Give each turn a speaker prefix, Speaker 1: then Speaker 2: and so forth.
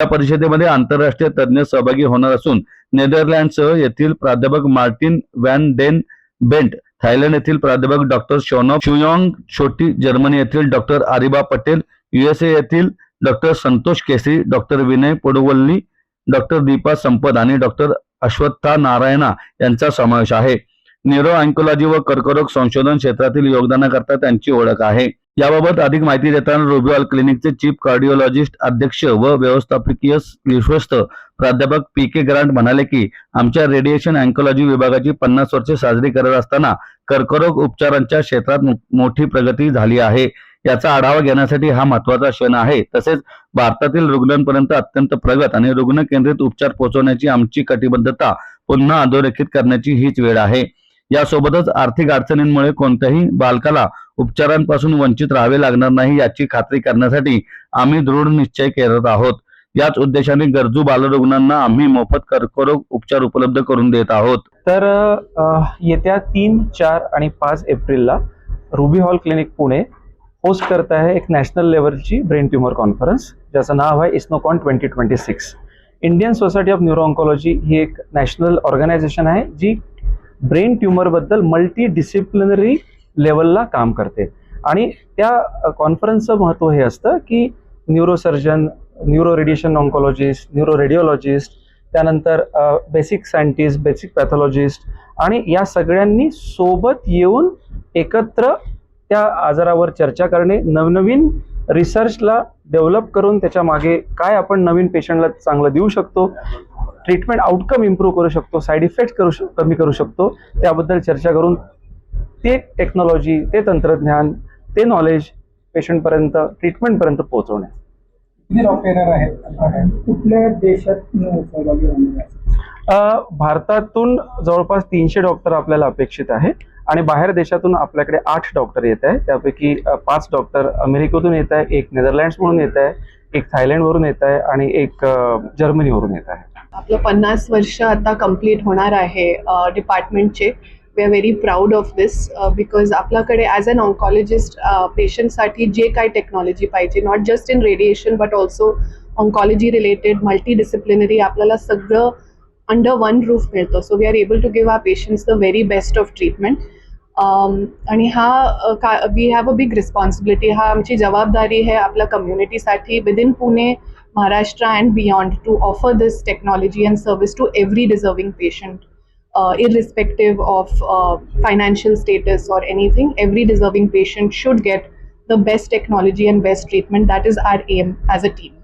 Speaker 1: या परिषदेमध्ये आंतरराष्ट्रीय तज्ज्ञ सहभागी होणार असून नेदरलँड्स येथील प्राध्यापक Martin van den Bent, Thailand येथील प्राध्यापक डॉक्टर शॉनॉप शुयांग छोटी, जर्मनी येथील डॉक्टर आरिबा पटेल, USA येथील doctor Santosh Kesari, doctor Vinay Podwalli, doctor Deepa Sampat आणि डॉक्टर अश्वत्था नारायणा यांचा समावेश आहे. न्यूरो ऑन्कोलॉजी व कर्करोग संशोधन क्षेत्रातील योगदानाकरता त्यांची ओळख आहे. याबाबत अधिक माहिती देताना रुबी हॉल क्लिनिकचे चीफ कार्डिओलॉजिस्ट अध्यक्ष व व्यवस्थापकीय विश्वस्त प्राध्यापक PK ग्रांट म्हणाले की आमच्या रेडिएशन ऑन्कोलॉजी विभागाची 50 वर्षे साजरी करत असताना कर्करोग उपचारांच्या क्षेत्रात मोठी प्रगती झाली आहे. याचा आढावा घेण्यासाठी हा महत्त्वाचा क्षण आहे. तसेच भारतातील रुग्णांपर्यंत अत्यंत प्रगत आणि रुग्ण केंद्रित उपचार पोहोचवण्याची आमची कटिबद्धता पुन्हा अधोरेखित करण्याची हीच वेळ आहे. यासोबतच आर्थिक अडचणींमुळे कोणत्याही बालकाला उपचारांपासून वंचित राहावे लागणार नाही याची खात्री करण्यासाठी आम्ही दृढ निश्चय करत आहोत. याच उद्देशाने गरजू बालरुग्णांना आम्ही मोफत कर्करोग उपचार उपलब्ध करून देत आहोत.
Speaker 2: तर येत्या 3, 4 आणि 5 एप्रिलला Ruby Hall Clinic Pune host करत आहे एक नॅशनल लेवलची ब्रेन ट्यूमर कॉन्फरन्स, ज्याचं नाव आहे ISNOCON 2026. Indian Society of Neuro Oncology ही एक नॅशनल ऑर्गनायझेशन आहे जी ब्रेन ट्यूमर बद्दल मल्टी डिसिप्लिनरी लेवलला काम करते. आणि त्या कॉन्फरन्सचं महत्त्व हे असतं की neurosurgeon, neuro radiation oncologist, neuro radiologist, त्यानंतर बेसिक सायंटिस्ट, बेसिक पॅथॉलॉजिस्ट आणि या सगळ्यांनी सोबत येऊन एकत्र त्या आजारावर चर्चा करणे, नवनवीन रिसर्चला डेव्हलप करून त्याच्या मागे काय आपण नवीन पेशंटला चांगलं देऊ शकतो, ट्रीटमेंट आउटकम इम्प्रूव्ह करू शकतो, साईड इफेक्ट कमी करू शकतो, त्याबद्दल चर्चा करून ते टेक्नॉलॉजी, ते तंत्रज्ञान, ते नॉलेज पेशंटपर्यंत, ट्रीटमेंटपर्यंत पोहोचवणे.
Speaker 3: कुठल्या देशात सहभागी होणार आहे?
Speaker 2: भारतातून जवळपास 300 डॉक्टर आपल्याला अपेक्षित आहे आणि बाहेर देशातून आपल्याकडे 8 डॉक्टर येत आहे. त्यापैकी 5 डॉक्टर अमेरिकेतून येत आहे, एक नेदरलँड्स म्हणून येत आहे, एक थायलंड वरून येत आहे आणि एक जर्मनीवरून येत आहे.
Speaker 4: आपलं 50 वर्ष आता कंप्लीट होणार आहे डिपार्टमेंटचे. We are very proud of this because आपल्याकडे ॲज अन ऑन्कॉलॉजिस्ट पेशंटसाठी जे काही टेक्नॉलॉजी पाहिजे, not just in radiation but also oncology related multi disciplinary, आपल्याला सगळं अंडर वन रूफ मिळतं. So we are able to give our patients the very best of treatment. आणि हा we have a big responsibility. हा आमची जबाबदारी आहे आपल्या कम्युनिटीसाठी within Pune, Maharashtra and beyond to offer this technology and service to every deserving patient, irrespective of financial status or anything. Every deserving patient should get the best technology and best treatment. That is our aim as a team.